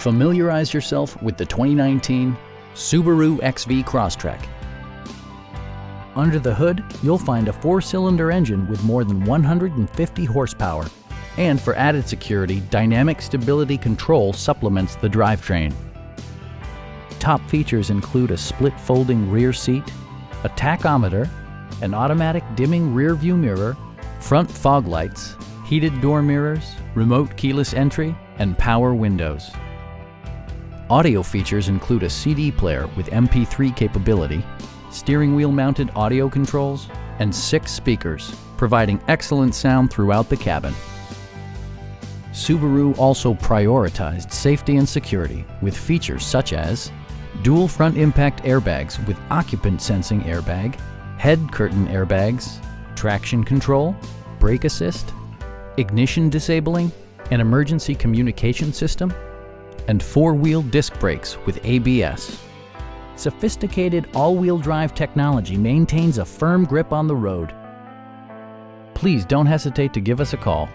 Familiarize yourself with the 2019 Subaru XV Crosstrek. Under the hood, you'll find a 4-cylinder engine with more than 150 horsepower. And for added security, dynamic stability control supplements the drivetrain. Top features include a split folding rear seat, a tachometer, an automatic dimming rear view mirror, front fog lights, heated door mirrors, remote keyless entry, and power windows. Audio features include a CD player with MP3 capability, steering wheel mounted audio controls, and 6 speakers, providing excellent sound throughout the cabin. Subaru also prioritized safety and security with features such as dual front impact airbags with occupant sensing airbag, head curtain airbags, traction control, brake assist, ignition disabling, an emergency communication system, and 4-wheel disc brakes with ABS. Sophisticated all-wheel drive technology maintains a firm grip on the road. Please don't hesitate to give us a call.